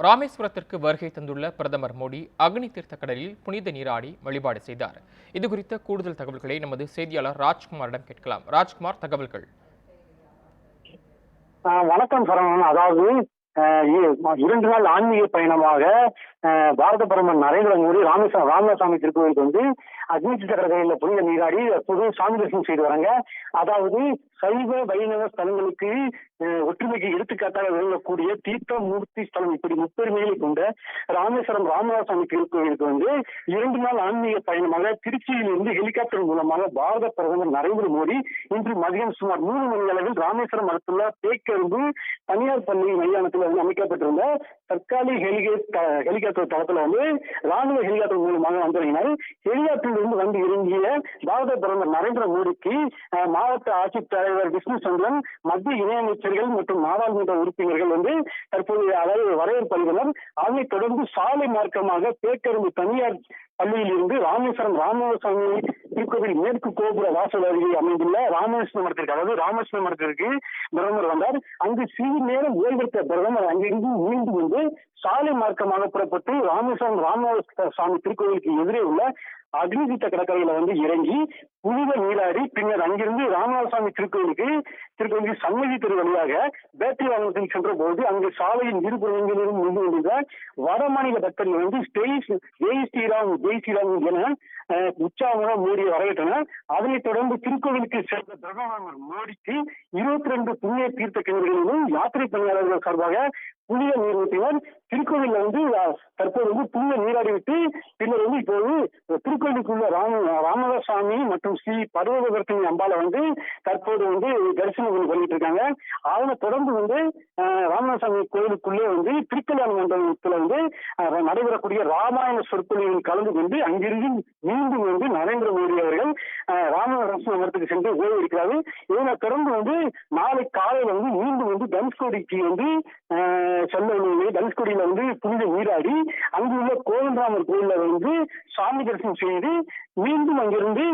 ராமேஸ்வரத்திற்கு வருகை தந்துள்ள பிரதமர் மோடி அக்னி தீர்த்த கடலில் புனித நீராடி வழிபாடு செய்தார். இதுகுறித்த கூடுதல் தகவல்களை நமது செய்தியாளர் ராஜ்குமாரிடம் கேட்கலாம். ராஜ்குமார், தகவல்கள். வணக்கம் சரவணன். அதாவது 2 நாள் ஆன்மீக பயணமாக பாரத பிரதமர் நரேந்திர மோடி ராமசாமி திருக்கோயிலுக்கு வந்து அக்னி கடற்கரையில் புனித நீராடி பொது சாமி தரிசனம் செய்து வராங்க. அதாவது சைவ வைணவ ஸ்தலங்களுக்கு ஒற்றுமைக்கு எடுத்துக்காட்டாக விளங்கக்கூடிய தீர்த்த மூர்த்தி ஸ்தலம், இப்படி முப்பெருமைகளை கொண்ட ராமேஸ்வரம் ராமசாமி திருக்கோயிலுக்கு வந்து 2 நாள் ஆன்மீக பயணமாக திருச்சியிலிருந்து ஹெலிகாப்டர் மூலமாக பாரத பிரதமர் நரேந்திர மோடி இன்று மதியம் சுமார் 3 மணி அளவில் ராமேஸ்வரம் அடுத்துள்ள பேக்கரும்பு தனியார் பள்ளி மைதானத்தில் வந்து அமைக்கப்பட்டிருந்த தற்காலிக ஹெலிகாப்டர் தளத்துல வந்து ராணுவ ஹெலிகாப்டர் மூலமாக வந்திறங்கினார். ஹெலிகாப்டரில் இருந்து வந்து இறங்கிய பாரத பிரதமர் நரேந்திர மோடிக்கு மாவட்ட ஆட்சித்தலைவர் விஷ்ணு சந்திரன், மத்திய இணையமைச்சர்கள் மற்றும் நாடாளுமன்ற உறுப்பினர்கள் வந்து தற்போது அதாவது வரவேற்பு அளித்தனர். அதனைத் தொடர்ந்து சாலை மார்க்கமாக பேக்கரும்பு தனியார் பள்ளியில் இருந்து ராமேஸ்வரம் ராமசாமி திருக்கோவில் மேற்கு கோபுர வாசல் அருகே அமைந்துள்ள ராமேஸ்வரம் மடத்திற்கு பிரதமர் வந்தார். அங்கு சிறிது நேரம் ஓய்வெடுத்த பிரதமர் அங்கிருந்து மீண்டும் வந்து சாலை மார்க்கமாக புறப்பட்டு ராமேஸ்வரம் ராமசாமி திருக்கோவிலுக்கு எதிரே உள்ள அக்னி தீர்த்த கடற்கரையில வந்து இறங்கி புனித நீராடி பின்னர் அங்கிருந்து ராமசாமி திருக்கோவிலுக்கு சன்னதி தெரு வழியாக பேட்டரி வாகனத்தில் சென்ற போது அங்கு சாலையின் இருபுறங்களிலும் நின்று கொண்டிருந்த வடமாநில பக்தர்கள் வந்து ஜெய் ஸ்ரீராம் என உற்சாகமாக மோடியை வரவேற்றனர். அதனைத் தொடர்ந்து திருக்கோவிலுக்கு சென்ற பிரதமர் மோடிக்கு 22 புண்ணிய தீர்த்த கிணறுகளிலும் யாத்திரை பணியாளர்கள் சார்பாக புனித நீர் ஊற்றினர். திருக்கோவில வந்து தற்போது வந்து புனித நீராடிவிட்டு பின்னர் வந்து இப்போது திருக்கோவிலுக்குள்ள ராமசாமி மற்றும் ஸ்ரீ பர்வதவர்த்தினி அம்பாலை வந்து தற்போது வந்து தரிசனம் பண்ணிட்டு இருக்காங்க. அதனை தொடர்ந்து வந்து ராமசாமி கோயிலுக்குள்ளே வந்து திருக்கல்யாண மண்டபத்துல வந்து நடைபெறக்கூடிய ராமாயண சொற்பொழிவில் கலந்து கொண்டு அங்கிருந்து மீண்டும் வந்து நரேந்திர மோடி அவர்கள் ராமநாதபுரத்துக்கு சென்று ஓய்வு இருக்கிறார்கள். இதனை தொடர்ந்து வந்து நாளை காலையில் வந்து மீண்டும் வந்து தனுஷ்கோடிக்கு வந்து தனுஷ்கோடியில வந்து புனித நீராடி அங்குள்ள கோவிந்தராமர் கோயில வந்து சாமி தரிசனம் செய்து மீண்டும் அங்கிருந்து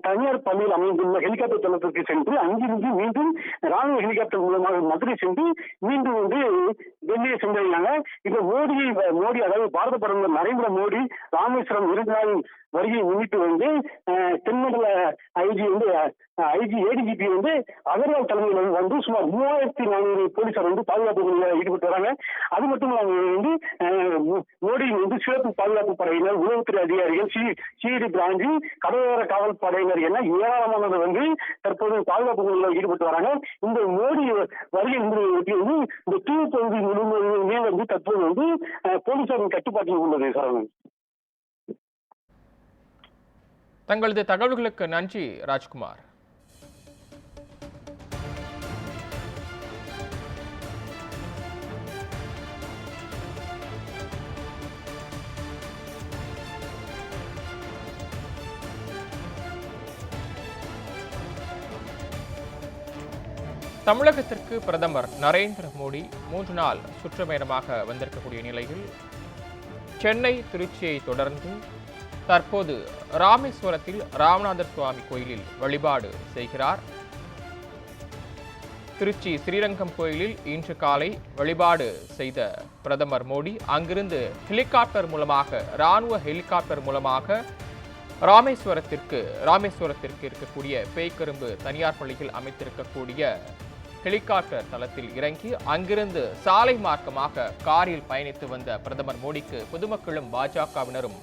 தனியார் பள்ளியில் அமைந்துள்ள ஹெலிகாப்டர் தளத்திற்கு சென்று அங்கிருந்து மீண்டும் ராணுவ ஹெலிகாப்டர் மூலமாக மதுரை சென்று மீண்டும் வந்து டெல்லியை சென்றடைந்தாங்க. இப்ப மோடி அதாவது பாரத பிரதமர் நரேந்திர மோடி ராமேஸ்வரம் 2 நாள் வருகையை முன்னிட்டு வந்து தென்மண்டல ஏடிஜிபி வந்து அகர்வால் தலைமையில் வந்து சுமார் 3400 போலீசார் வந்து பாதுகாப்பு பணியில் ஈடுபட்டு வராங்க. அது மட்டும் இல்லாமல் வந்து மோடியின் வந்து சிறப்பு பாதுகாப்பு படையினர், உளவுத்துறை அதிகாரிகள், சிஐடி பிரான்ச்சு, கடலோர காவல் படையினர் என ஏராளமானவர் வந்து தற்போது பாதுகாப்பு பணியில் ஈடுபட்டு வராங்க. இந்த மோடி வருகை வந்து இந்த தீவு பகுதி முழுமையுமே வந்து தற்போது வந்து போலீசாரின் கட்டுப்பாட்டில் உள்ளது. சரவணன், தங்களது தகவல்களுக்கு நன்றி ராஜ்குமார். தமிழகத்திற்கு பிரதமர் நரேந்திர மோடி 3 நாள் சுற்றுப்பயணமாக வந்திருக்கக்கூடிய நிலையில் சென்னை திருச்சியை தொடர்ந்து தற்போது ராமேஸ்வரத்தில் ராமநாதர் சுவாமி கோயிலில் வழிபாடு செய்கிறார். திருச்சி ஸ்ரீரங்கம் கோயிலில் இன்று காலை வழிபாடு செய்த பிரதமர் மோடி அங்கிருந்து ராணுவ ஹெலிகாப்டர் மூலமாக ராமேஸ்வரத்திற்கு இருக்கக்கூடிய பேய்கரும்பு தனியார் பள்ளியில் அமைத்திருக்கக்கூடிய ஹெலிகாப்டர் தளத்தில் இறங்கி அங்கிருந்து சாலை மார்க்கமாக காரில் பயணித்து வந்த பிரதமர் மோடிக்கு பொதுமக்களும் பாஜகவினரும்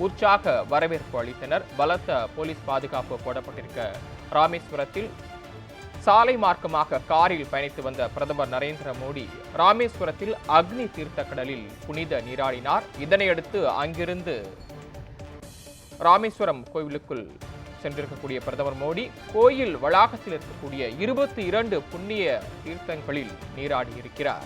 உற்சாக வரவேற்பு அளித்தனர். பலத்த போலீஸ் பாதுகாப்பு போடப்பட்டிருக்க ராமேஸ்வரத்தில் சாலை மார்க்கமாக காரில் பயணித்து வந்த பிரதமர் நரேந்திர மோடி ராமேஸ்வரத்தில் அக்னி தீர்த்த கடலில் புனித நீராடினார். இதனையடுத்து அங்கிருந்து ராமேஸ்வரம் கோவிலுக்குள் சென்றிருக்கக்கூடிய பிரதமர் மோடி கோயில் வளாகத்தில் இருக்கக்கூடிய 22 புண்ணிய தீர்த்தங்களில் நீராடி இருக்கிறார்.